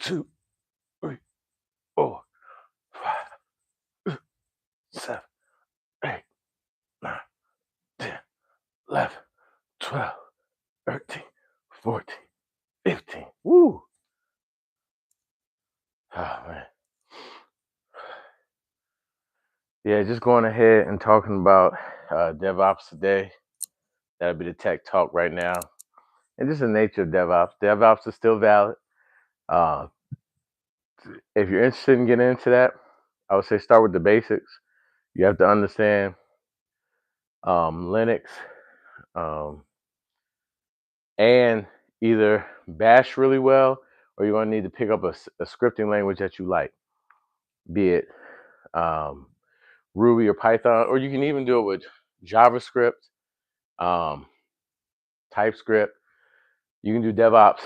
2, 3, 4, 5, 7, 8, 9, 10, 11, 12, 13, 14, 15. Woo! Oh man. Yeah, just going ahead and talking about DevOps today. That'll be the tech talk right now. And just the nature of DevOps. DevOps is still valid. Uh, if you're interested in getting into that, I would say start with the basics. You have to understand Linux um, and either Bash really well, or you're going to need to pick up a scripting language that you like, be it um, Ruby or Python, or you can even do it with JavaScript, um, TypeScript. You can do DevOps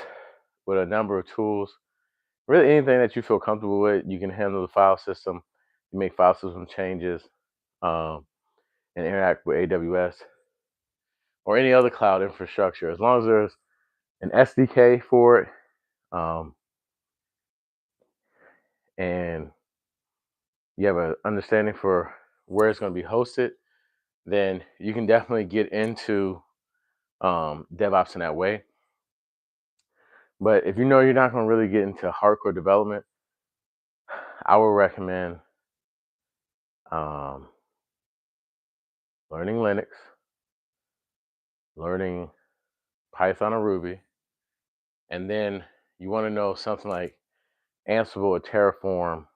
with a number of tools. Really, anything that you feel comfortable with, you can handle the file system. You make file system changes um, and interact with AWS or any other cloud infrastructure. As long as there's an SDK for it um, and you have an understanding for where it's going to be hosted, then you can definitely get into DevOps in that way. But if you know you're not going to really get into hardcore development, I would recommend um, learning Linux, learning Python or Ruby, and then you want to know something like Ansible or Terraform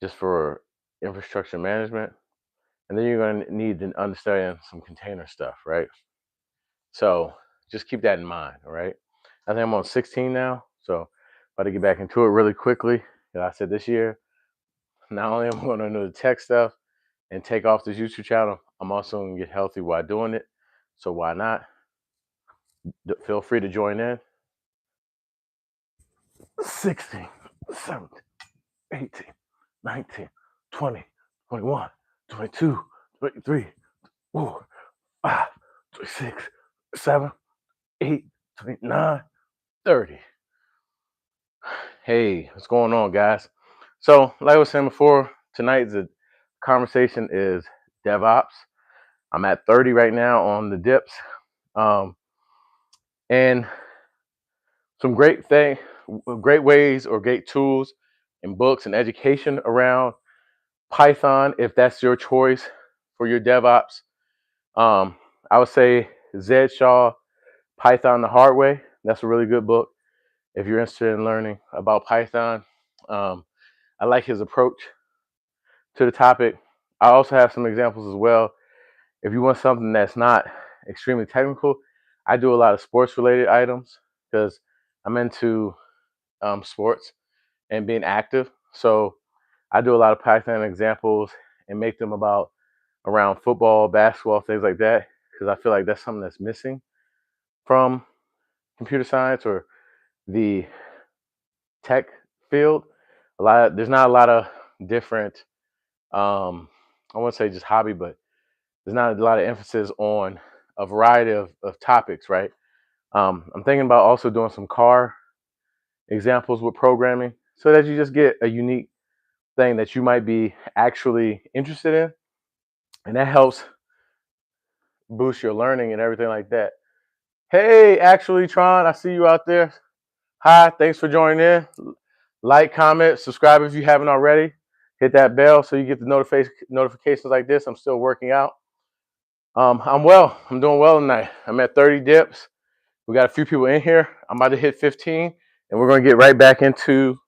just for infrastructure management. And then you're going to need to understand some container stuff, right? So just keep that in mind, all right? I think I'm on 16 now, so about to get back into it really quickly. As I said this year, not only am I going to know the tech stuff and take off this YouTube channel, I'm also going to get healthy while doing it. So why not? Feel free to join in. 16, 17, 18, 19, 20, 21, 22, 23, 4, 5, 26, 7, 8, 29, 30. Hey, what's going on, guys? So, like I was saying before, tonight's conversation is DevOps. I'm at 30 right now on the dips. And some great ways or great tools and books and education around Python, if that's your choice for your DevOps. I would say Zed Shaw, Python the Hard Way. That's a really good book if you're interested in learning about Python. I like his approach to the topic. I also have some examples as well. If you want something that's not extremely technical, I do a lot of sports related items because I'm into sports and being active. So I do a lot of Python examples and make them about around football, basketball, things like that, because I feel like that's something that's missing from computer science or the tech field. There's not a lot of different I won't say just hobby, but there's not a lot of emphasis on a variety of topics, right? I'm thinking about also doing some car examples with programming so that you just get a unique thing that you might be actually interested in. And that helps boost your learning and everything like that. Hey, actually, Tron, I see you out there. Hi, thanks for joining in. Like, comment, subscribe if you haven't already. Hit that bell so you get the notifications like this. I'm still working out. I'm well. I'm doing well tonight. I'm at 30 dips. We got a few people in here. I'm about to hit 15, and we're going to get right back into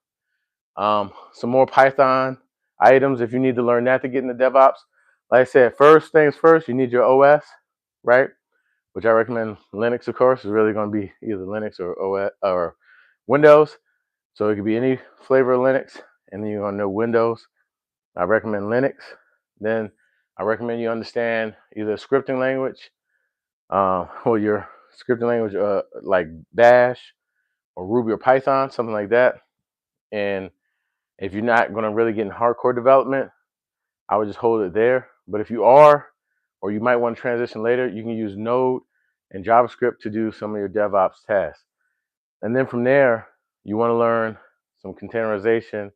some more Python items if you need to learn that to get into DevOps. Like I said, first things first, you need your OS, right? Which I recommend Linux, of course, is really going to be either Linux or OS or Windows. So it could be any flavor of Linux, and then you're going to know Windows. I recommend Linux. Then I recommend you understand either a scripting language or your scripting language like Bash or Ruby or Python, something like that. And if you're not going to really get in hardcore development, I would just hold it there. But if you are, or you might want to transition later, you can use Node and JavaScript to do some of your DevOps tasks. And then from there, you want to learn some containerization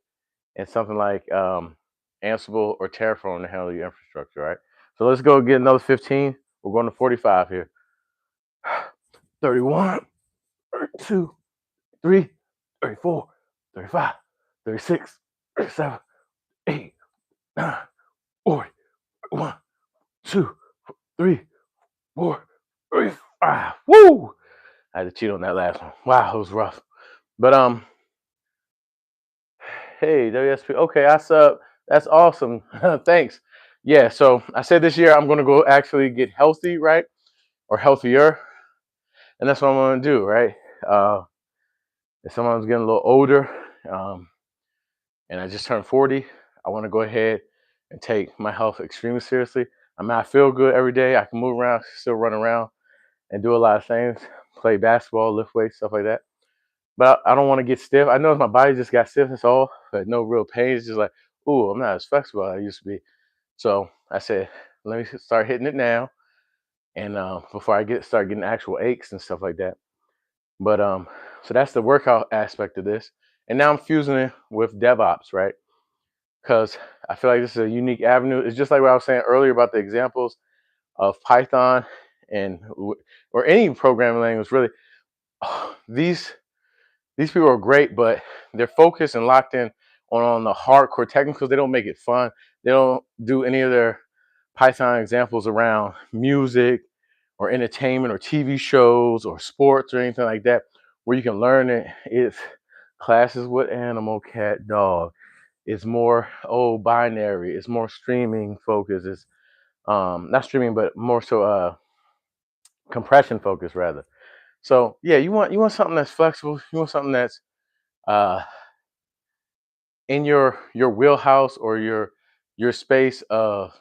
and something like Ansible or Terraform to handle your infrastructure, right? So let's go get another 15. We're going to 45 here. 31, 32, 33, 34, 35, 36, 37, 8, 9, 40, 1, 2, 3, 4, 3, 5. Woo! I had to cheat on that last one. Wow, it was rough. But hey, WSP. Okay, that's awesome. Thanks. Yeah, so I said this year I'm gonna go actually get healthy, right? Or healthier. And that's what I'm gonna do, right? Uh if someone's getting a little older, um, and I just turned 40, I want to go ahead and take my health extremely seriously. I mean, I feel good every day. I can move around, still run around and do a lot of things, play basketball, lift weights, stuff like that. But I don't want to get stiff. I know my body just got stiff, that's all, but no real pain. It's just like, ooh, I'm not as flexible as I used to be. So I said, let me start hitting it now, and before I start getting actual aches and stuff like that. But so that's the workout aspect of this, and now I'm fusing it with DevOps, right? Because I feel like this is a unique avenue. It's just like what I was saying earlier about the examples of Python and or any programming language. Really, these people are great, but they're focused and locked in on the hardcore technicals. They don't make it fun. They don't do any of their Python examples around music or entertainment or TV shows or sports or anything like that, where you can learn it. It's classes with animal, cat, dog. It's more binary. It's more streaming focused. It's not streaming, but more so compression focused rather. So yeah, you want something that's flexible. You want something that's uh, in your wheelhouse or your space of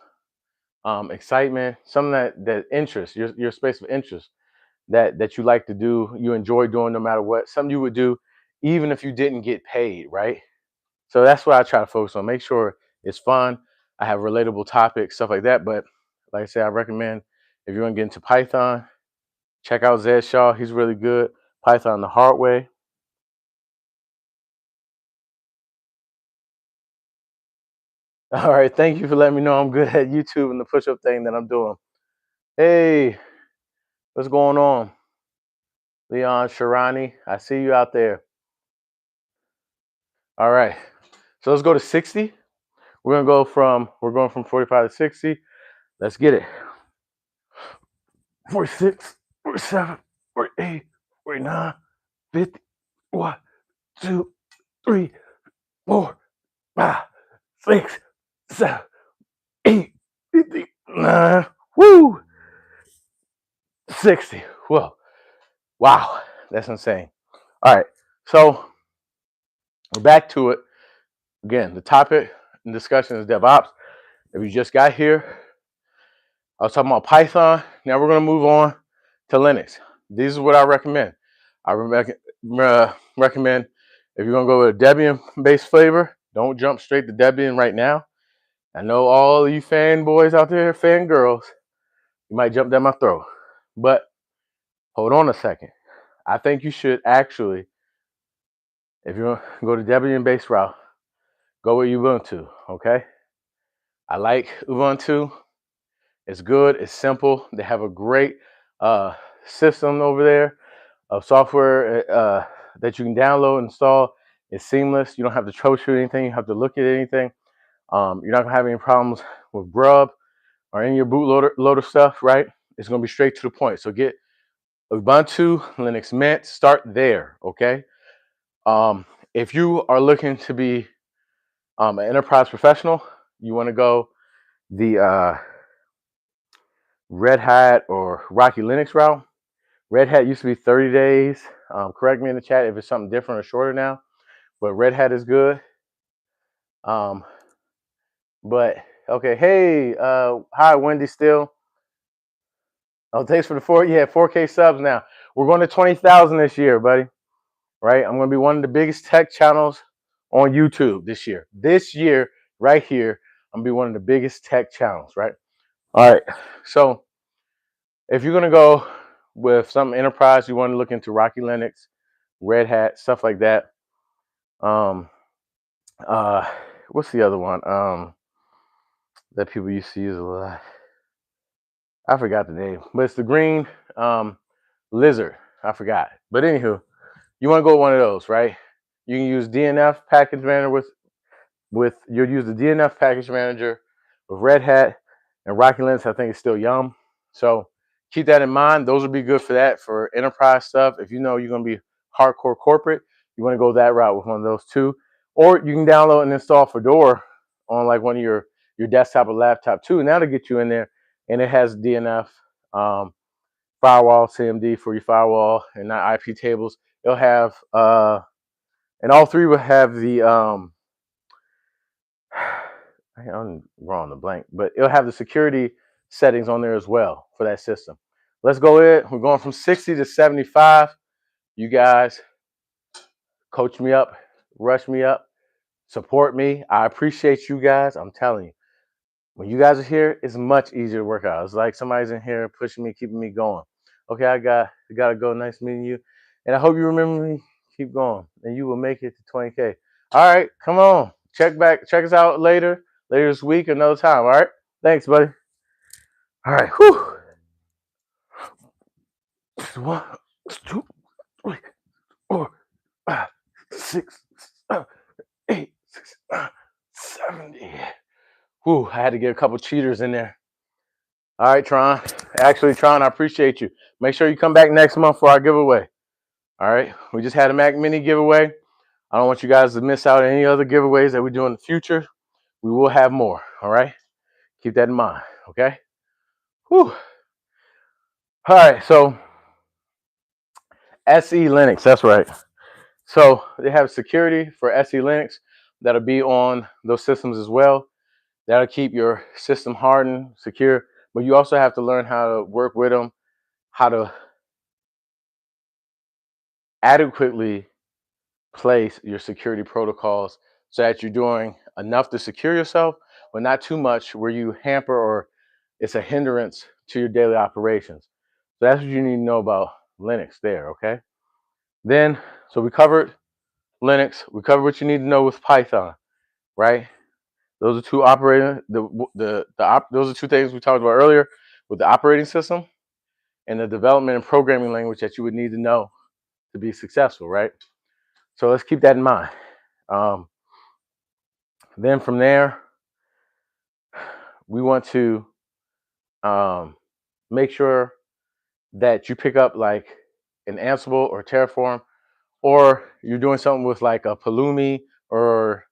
excitement, something that interests your space of interest that you like to do, you enjoy doing no matter what, something you would do even if you didn't get paid, right? So that's what I try to focus on. Make sure it's fun. I have relatable topics, stuff like that. But like I said, I recommend if you want to get into Python, check out Zed Shaw. He's really good. Python the hard way. All right. Thank you for letting me know I'm good at YouTube and the push-up thing that I'm doing. Hey, what's going on? Leon Sharani, I see you out there. All right. So let's go to 60. We're going from 45 to 60. Let's get it. 46, 47, 48, 49, 50. 1, 2, 3, 4, 5, 6, 7, 8, 59. Woo! 60. Whoa. Wow. That's insane. All right. So we're back to it. Again, the topic and discussion is DevOps. If you just got here, I was talking about Python. Now we're going to move on to Linux. This is what I recommend. I recommend if you're going to go with a Debian-based flavor, don't jump straight to Debian right now. I know all of you fanboys out there, fangirls, you might jump down my throat. But hold on a second. I think you should actually, if you want to go to Debian-based route, go with Ubuntu, okay? I like Ubuntu. It's good. It's simple. They have a great system over there of software that you can download and install. It's seamless. You don't have to troubleshoot anything. You have to look at anything. You're not going to have any problems with Grub or any of your bootloader stuff, right? It's going to be straight to the point. So get Ubuntu, Linux Mint, start there, okay? If you are looking to be an enterprise professional, you want to go the Red Hat or Rocky Linux route. Red Hat used to be 30 days. Correct me in the chat if it's something different or shorter now, but Red Hat is good. But okay, hey, hi Wendy Still. Oh, thanks for the 4K subs now. We're going to 20,000 this year, buddy. Right? I'm going to be one of the biggest tech channels on YouTube this year. This year, right here, I'm going to be one of the biggest tech channels, right? All right. So if you're going to go with some enterprise, you want to look into Rocky Linux, Red Hat, stuff like that. Um, what's the other one? That people used to use a lot. I forgot the name, but it's the green lizard. I forgot. But anywho, you want to go with one of those, right? You can use DNF package manager with you'll use the DNF package manager with Red Hat and Rocky Linux. I think it's still Yum. So keep that in mind. Those would be good for that for enterprise stuff. If you know you're going to be hardcore corporate, you want to go that route with one of those two. Or you can download and install Fedora on like one of your desktop or laptop too. Now to get you in there, and it has DNF. Firewall CMD for your firewall and not IP tables. It'll have and all three will have the I'm wrong the blank, but it'll have the security settings on there as well for that system. Let's go in. We're going from 60 to 75. You guys coach me up, rush me up, support me. I appreciate you guys. I'm telling you. When you guys are here, it's much easier to work out. It's like somebody's in here pushing me, keeping me going. Okay, I gotta go. Nice meeting you. And I hope you remember me. Keep going. And you will make it to 20K. All right, come on. Check us out later this week, another time. All right. Thanks, buddy. All right. Whew. 1, 2, 3, 4, 5, 6, 7, 8, 70. Whew, I had to get a couple cheaters in there. All right, Tron. Actually, Tron, I appreciate you. Make sure you come back next month for our giveaway. All right. We just had a Mac Mini giveaway. I don't want you guys to miss out on any other giveaways that we do in the future. We will have more. All right. Keep that in mind. Okay. Whew. All right. So SE Linux. That's right. So they have security for SE Linux that'll be on those systems as well. That'll keep your system hardened, secure. But you also have to learn how to work with them, how to adequately place your security protocols so that you're doing enough to secure yourself, but not too much where you hamper or it's a hindrance to your daily operations. So that's what you need to know about Linux there, okay? Then, so we covered Linux, we covered what you need to know with Python, right? Those are two operating those are two things we talked about earlier with the operating system and the development and programming language that you would need to know to be successful, right? So let's keep that in mind. Then from there, we want to make sure that you pick up like an Ansible or Terraform, or you're doing something with like a Pulumi or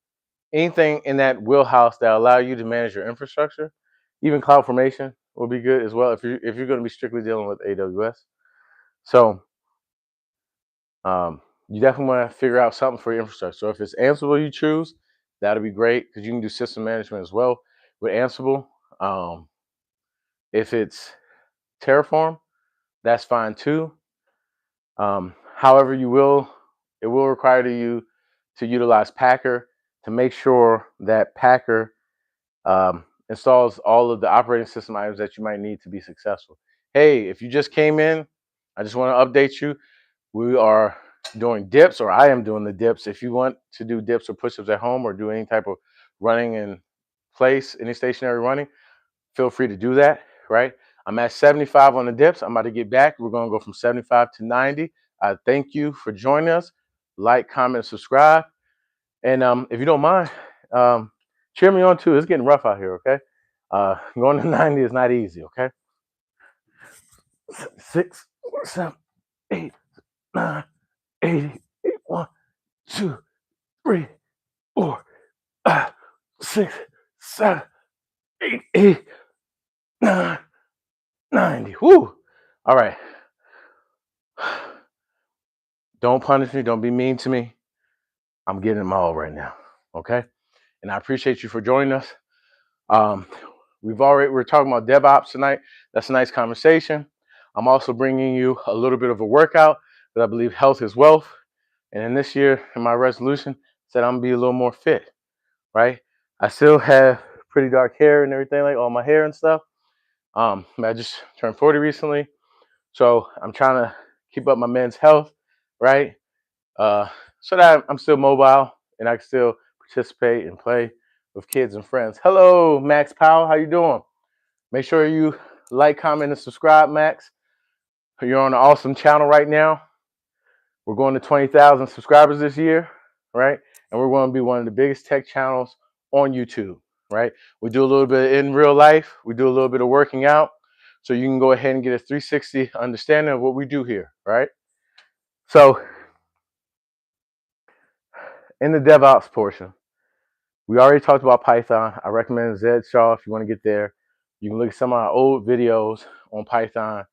anything in that wheelhouse that allow you to manage your infrastructure. Even CloudFormation will be good as well if you're going to be strictly dealing with AWS. So you definitely want to figure out something for your infrastructure. So if it's Ansible you choose, that'll be great because you can do system management as well with Ansible. If it's Terraform, that's fine too. However, it will require you to utilize Packer to make sure that Packer installs all of the operating system items that you might need to be successful. Hey, if you just came in, I just want to update you. We are doing dips, or I am doing the dips. If you want to do dips or push-ups at home or do any type of running in place, any stationary running, feel free to do that, right? I'm at 75 on the dips. I'm about to get back. We're going to go from 75 to 90. I thank you for joining us. Like, comment, subscribe. And if you don't mind, cheer me on too. It's getting rough out here, okay? Going to 90 is not easy, okay? 6, 7, 8, 9, 80, 1, 2, 3, 4, 5, 6, 7, 8, 9, 90. Whoo! All right. Don't punish me. Don't be mean to me. I'm getting them all right now, okay? And I appreciate you for joining us. We're talking about DevOps tonight. That's a nice conversation. I'm also bringing you a little bit of a workout because I believe health is wealth. And in this year, in my resolution, said I'm gonna be a little more fit, right? I still have pretty dark hair and everything, like all my hair and stuff. I just turned 40 recently, so I'm trying to keep up my men's health, right? So that I'm still mobile and I can still participate and play with kids and friends. Hello, Max Powell. How you doing? Make sure you like, comment, and subscribe, Max. You're on an awesome channel right now. We're going to 20,000 subscribers this year, right? And we're going to be one of the biggest tech channels on YouTube, right? We do a little bit in real life. We do a little bit of working out. So you can go ahead and get a 360 understanding of what we do here, right? So in the DevOps portion, we already talked about Python. I recommend Zed Shaw if you want to get there. You can look at some of our old videos on Python.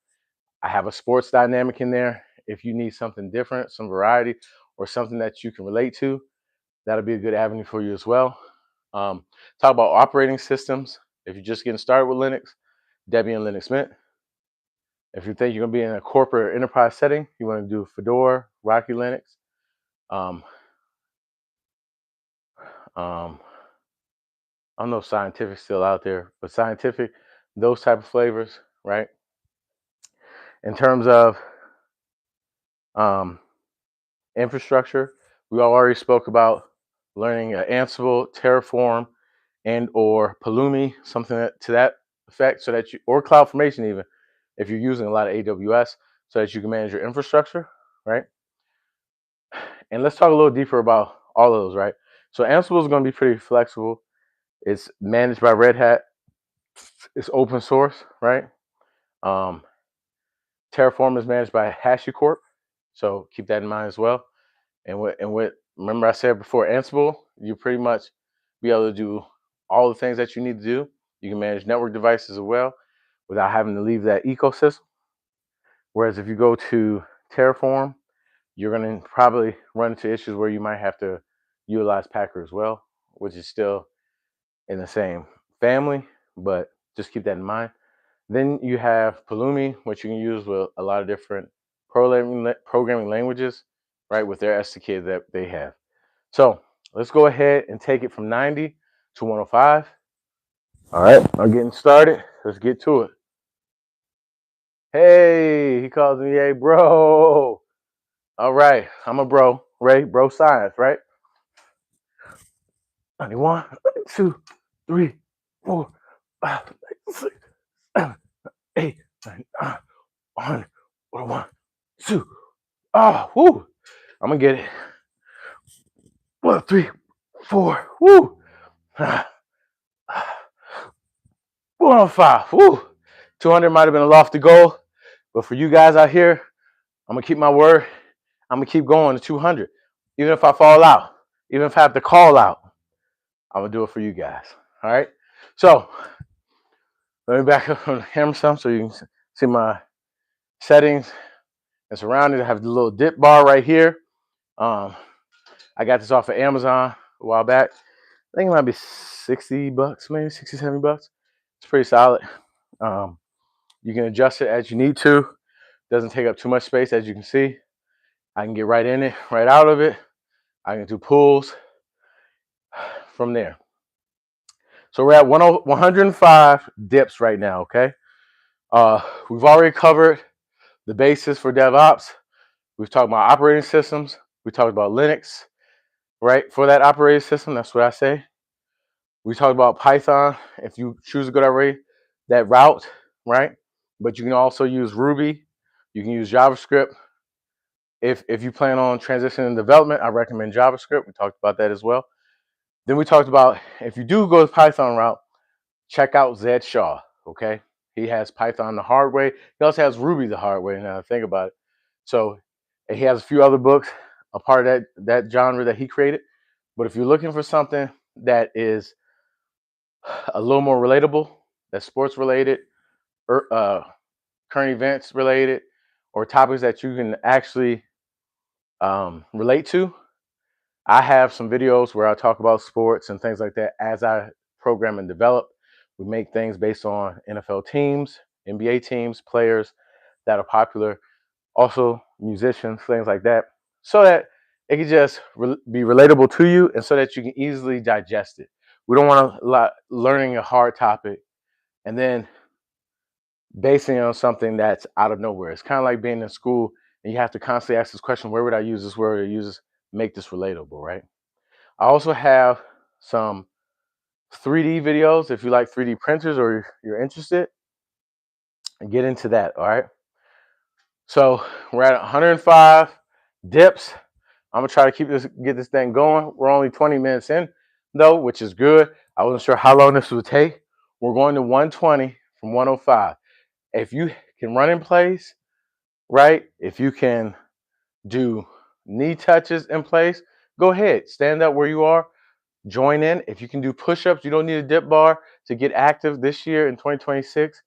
I have a sports dynamic in there. If you need something different, some variety, or something that you can relate to, that'll be a good avenue for you as well. Talk about operating systems. If you're just getting started with Linux, Debian Linux Mint. If you think you're going to be in a corporate enterprise setting, you want to do Fedora, Rocky Linux. I don't know if Scientific's still out there, but Scientific, those type of flavors, right? In terms of infrastructure, we already spoke about learning Ansible, Terraform, and or Pulumi, something to that effect, so that you, or CloudFormation even, if you're using a lot of AWS, so that you can manage your infrastructure, right? And let's talk a little deeper about all of those, right? So Ansible is going to be pretty flexible. It's managed by Red Hat. It's open source, right? Terraform is managed by HashiCorp, so keep that in mind as well. And what remember I said before, Ansible, you pretty much be able to do all the things that you need to do. You can manage network devices as well without having to leave that ecosystem. Whereas if you go to Terraform, you're going to probably run into issues where you might have to utilize Packer as well, which is still in the same family, but just keep that in mind. Then you have Pulumi, which you can use with a lot of different programming languages, right, with their SDK that they have. So let's go ahead and take it from 90 to 105. All right, I'm getting started. Let's get to it. Hey, he calls me, hey, bro. All right, I'm a bro, Ray, bro science, right? 91, 2, 3, 4, 5, 6, 7, 8, 9, 1, 1, 2. Oh, whoo. I'm gonna get it. 1, 3, 4. Woo. 105. Woo. 200 might have been a lofty goal, but for you guys out here, I'm gonna keep my word. I'm gonna keep going to 200, even if I fall out, even if I have to call out. I'm gonna do it for you guys. All right. So let me back up on the camera some so you can see my settings and surroundings. I have the little dip bar right here. I got this off of Amazon a while back. I think it might be 60 bucks, maybe 60, 70 bucks. It's pretty solid. You can adjust it as you need to. Doesn't take up too much space, as you can see. I can get right in it, right out of it. I can do pulls from there. So we're at 105 dips right now, okay? We've already covered the basis for DevOps. We've talked about operating systems. We talked about Linux, right? For that operating system, that's what I say. We talked about Python. If you choose to go that route, right? But you can also use Ruby. You can use JavaScript. If you plan on transitioning development, I recommend JavaScript. We talked about that as well. Then we talked about if you do go the Python route, check out Zed Shaw, okay? He has Python the hard way. He also has Ruby the hard way, now I think about it. So and he has a few other books, a part of that genre that he created. But if you're looking for something that is a little more relatable, that's sports related, current events related, or topics that you can actually relate to, I have some videos where I talk about sports and things like that as I program and develop. We make things based on NFL teams, NBA teams, players that are popular, also musicians, things like that, so that it can just be relatable to you and so that you can easily digest it. We don't want to learning a hard topic and then basing it on something that's out of nowhere. It's kind of like being in school and you have to constantly ask this question, where would I use this word or use this, make this relatable, right? I also have some 3D videos if you like 3D printers or you're interested, and get into that. All right. So we're at 105 dips. I'm gonna try to get this thing going. We're only 20 minutes in though, which is good. I wasn't sure how long this would take. We're going to 120 from 105. If you can run in place, right? If you can do knee touches in place, go ahead. Stand up where you are. Join in. If you can do push-ups, you don't need a dip bar to get active this year in 2026.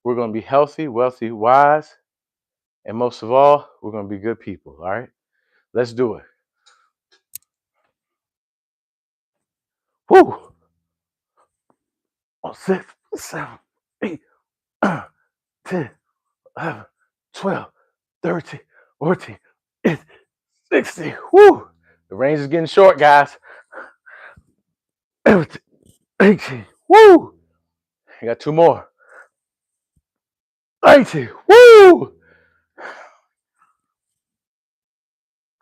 We're going to be healthy, wealthy, wise, and most of all, we're going to be good people. All right, let's do it. Woo! On 6, 7, 8, 10, 11, 12, 13, 14, 15, 16. Woo! The range is getting short, guys. 17, 18. Woo! I got 2 more. 19. Woo!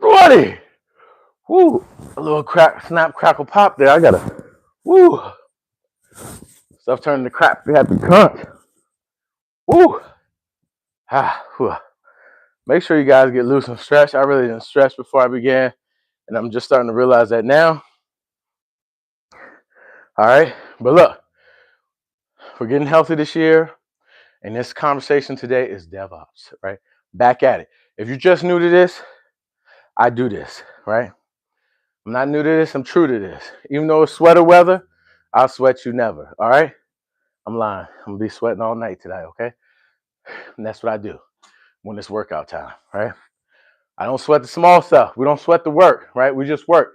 20. Woo! A little snap, crackle, pop there. I gotta. Woo! Stuff turning to crap. We have to crunch. Woo! Whew. Make sure you guys get loose and stretch. I really didn't stretch before I began, and I'm just starting to realize that now. All right, but look, we're getting healthy this year, and this conversation today is DevOps, right? Back at it. If you're just new to this, I do this, right? I'm not new to this, I'm true to this. Even though it's sweater weather, I'll sweat you never, all right? I'm lying. I'm gonna be sweating all night today, okay? And that's what I do when it's workout time, right? I don't sweat the small stuff. We don't sweat the work, right? We just work.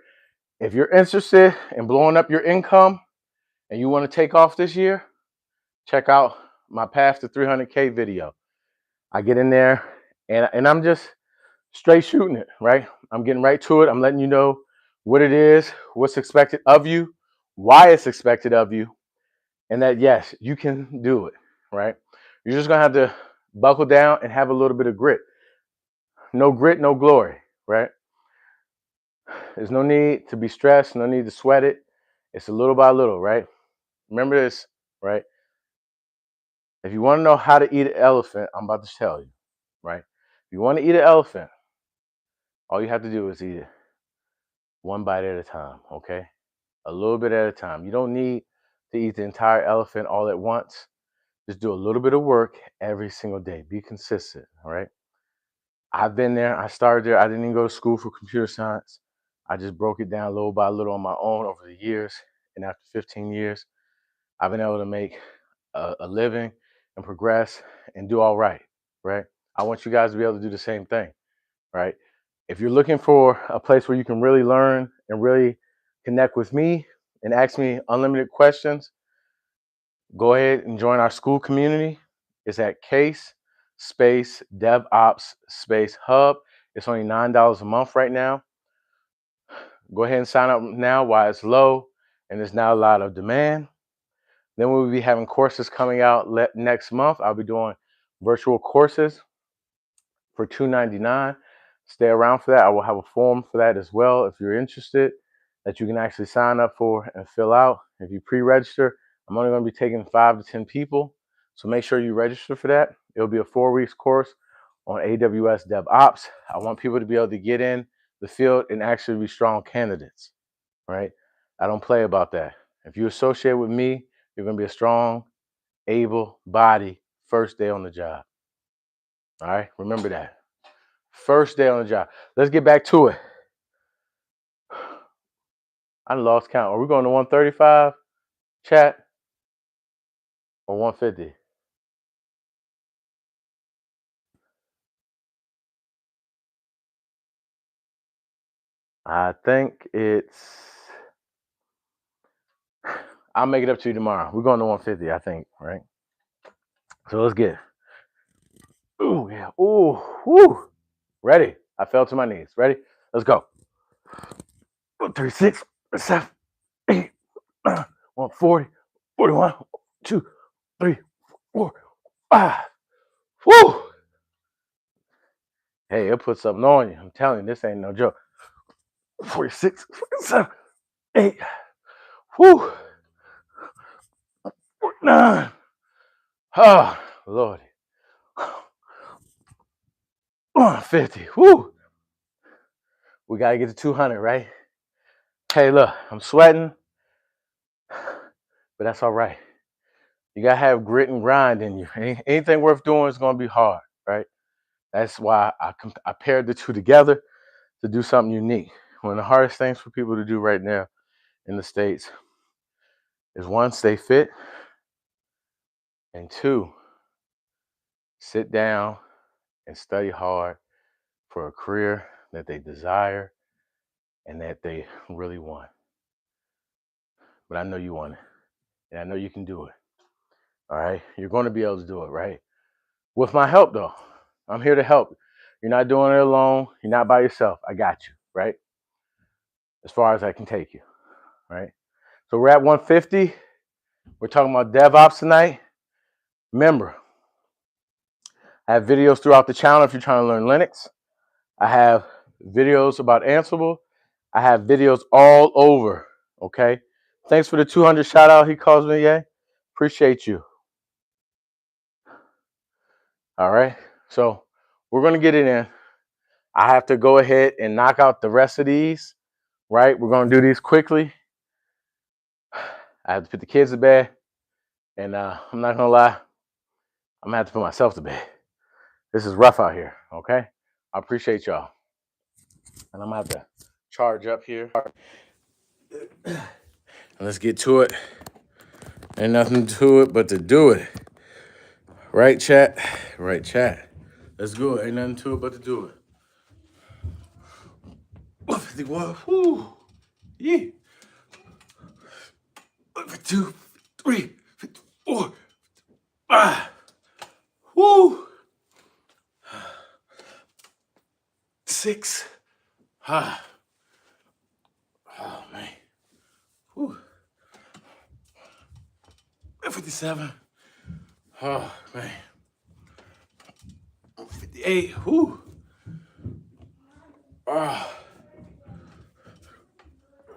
If you're interested in blowing up your income and you want to take off this year, check out my Path to 300K video. I get in there and I'm just straight shooting it, right? I'm getting right to it. I'm letting you know what it is, what's expected of you, why it's expected of you, and that, yes, you can do it, right? You're just going to have to buckle down and have a little bit of grit. No grit, no glory, right? There's no need to be stressed, no need to sweat it. It's a little by little, right? Remember this, right? If you want to know how to eat an elephant, I'm about to tell you, right? If you want to eat an elephant, all you have to do is eat it one bite at a time, okay? A little bit at a time. You don't need to eat the entire elephant all at once. Just do a little bit of work every single day. Be consistent, all right? I've been there. I started there. I didn't even go to school for computer science. I just broke it down little by little on my own over the years. And after 15 years, I've been able to make a living and progress and do all right, right? I want you guys to be able to do the same thing, right? If you're looking for a place where you can really learn and really connect with me and ask me unlimited questions, go ahead and join our school community. It's at Case Space DevOps Space Hub. It's only $9 a month right now. Go ahead and sign up now while it's low and there's not a lot of demand. Then we'll be having courses coming out next month. I'll be doing virtual courses for $2.99. Stay around for that. I will have a form for that as well if you're interested that you can actually sign up for and fill out. If you pre-register, I'm only going to be taking 5 to 10 people. So make sure you register for that. It'll be a 4-week course on AWS DevOps. I want people to be able to get in the field and actually be strong candidates, right? I don't play about that. If you associate with me, you're going to be a strong, able body first day on the job. All right, remember that. First day on the job. Let's get back to it. I lost count. Are we going to 135 chat or 150? I think I'll make it up to you tomorrow. We're going to 150, I think, right? So let's get it. Ooh, yeah. Ooh, woo. Ready? I fell to my knees. Ready? Let's go. 3, 6, 7, 8, 140, 41, 2, 3, 4, 5. Woo! Hey, it'll put something on you. I'm telling you, this ain't no joke. 46, 47, 8. Whew. 9. Oh, Lord. 50. Whew. We got to get to 200, right? Hey, look, I'm sweating, but that's all right. You got to have grit and grind in you. Anything worth doing is going to be hard, right? That's why I paired the two together to do something unique. One of the hardest things for people to do right now in the States is 1, stay fit, and 2, sit down and study hard for a career that they desire and that they really want. But I know you want it, and I know you can do it. All right? You're going to be able to do it, right? With my help, though. I'm here to help. You're not doing it alone. You're not by yourself. I got you, right? As far as I can take you, right? So we're at 150. We're talking about DevOps tonight. Remember, I have videos throughout the channel if you're trying to learn Linux. I have videos about Ansible. I have videos all over, okay? Thanks for the 200 shout out. He calls me, yeah. Appreciate you. All right. So we're going to get it in. I have to go ahead and knock out the rest of these, right? We're going to do these quickly. I have to put the kids to bed. And I'm not going to lie, I'm going to have to put myself to bed. This is rough out here, okay? I appreciate y'all. And I'm going to have to charge up here. And let's get to it. Ain't nothing to it but to do it. Right, chat? Right, chat. Let's go. Ain't nothing to it but to do it. 151. Whoo. Yeah. 52, 53, 54, 5. Woo. 6. Ah. Oh, man. Woo. 57. Oh, man. 58. Woo. Oh.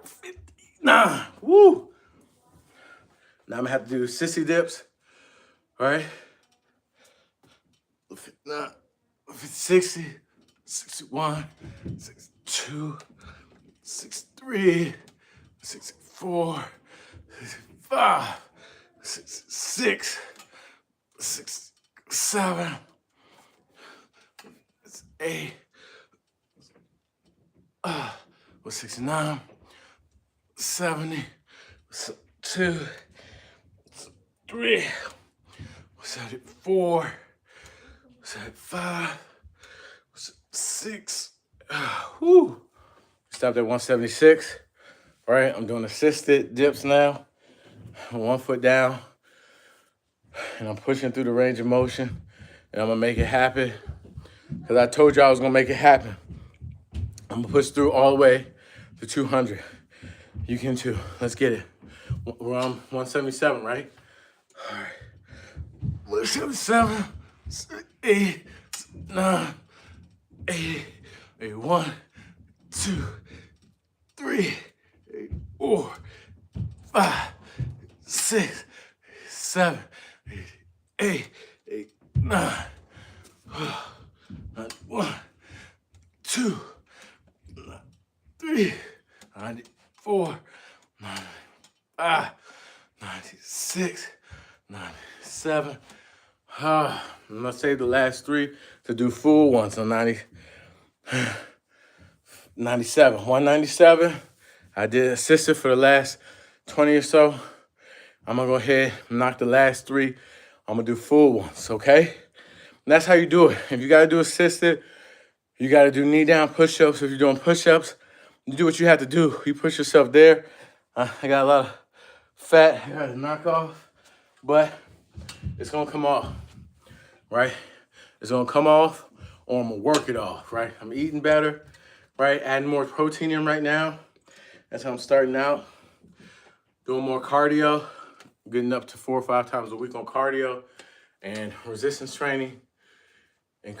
59. Woo. Now I'm going to have to do sissy dips. All right. 59. 60. 61. 62. 63. 64. 65. 66. 67. 8. 69. 70. 2. 3. 74. 75. 6. Whoo. Stopped at 176. All right, I'm doing assisted dips now. 1 foot down. And I'm pushing through the range of motion. And I'm going to make it happen. Because I told you I was going to make it happen. I'm going to push through all the way to 200. You can too. Let's get it. We're on 177, right? All right. 177, 8, 9, 80, 81, 2, 3, 4, 5, 6, 7, 8, 9, 1, 2, 3, 94, 95, 96, 97. I'm gonna save the last 3 to do full ones. So 97, 197. I did assisted for the last 20 or so. I'm gonna go ahead and knock the last 3. I'm gonna do full ones, okay? And that's how you do it. If you gotta do assisted, you gotta do knee down push-ups. If you're doing push-ups, you do what you have to do. You push yourself there. I got a lot of fat I gotta knock off, but it's gonna come off, right? It's gonna come off, or I'm gonna work it off, right? I'm eating better, right? Adding more protein in right now. That's how I'm starting out. Doing more cardio, getting up to 4 or 5 times a week on cardio and resistance training and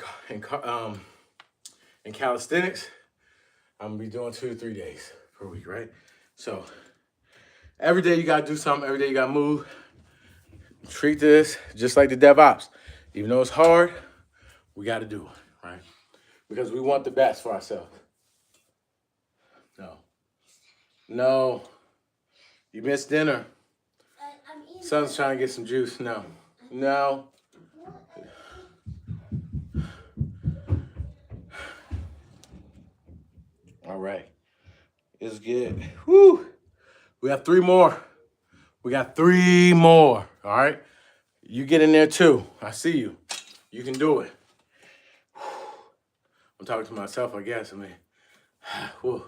calisthenics. I'm gonna be doing 2 to 3 days per week, right? So every day you gotta do something. Every day you gotta move. Treat this just like the DevOps. Even though it's hard, we gotta do it, right? Because we want the best for ourselves. No. No. You missed dinner. Son's trying to get some juice. No. No. All right. It's good. Whew. We have 3 more. We got 3 more. All right. You get in there too. I see you. You can do it. I'm talking to myself, I guess. I mean, whew.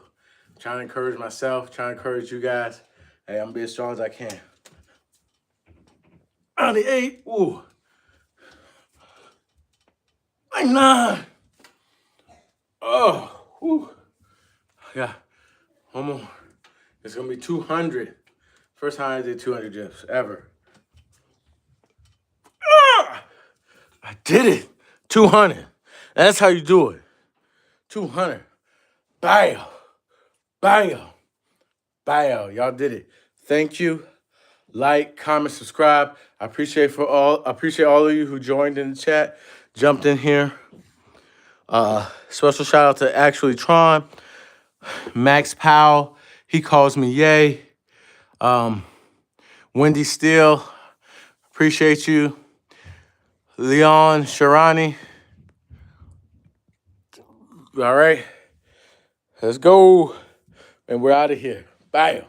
Trying to encourage myself, trying to encourage you guys. Hey, I'm being as strong as I can. On the 8. Ooh. 9. Oh. Whew. Yeah. One more. It's going to be 200. First time I did 200 dips ever. Ah! I did it. 200. That's how you do it. 200. Bam. Bam. Bam. Y'all did it. Thank you. Like, comment, subscribe. I appreciate all of you who joined in the chat, jumped in here. Special shout out to actually Tron, Max Powell. He calls me Yay. Wendy Steele. Appreciate you. Leon Sharani. All right. Let's go. And we're out of here. Bye.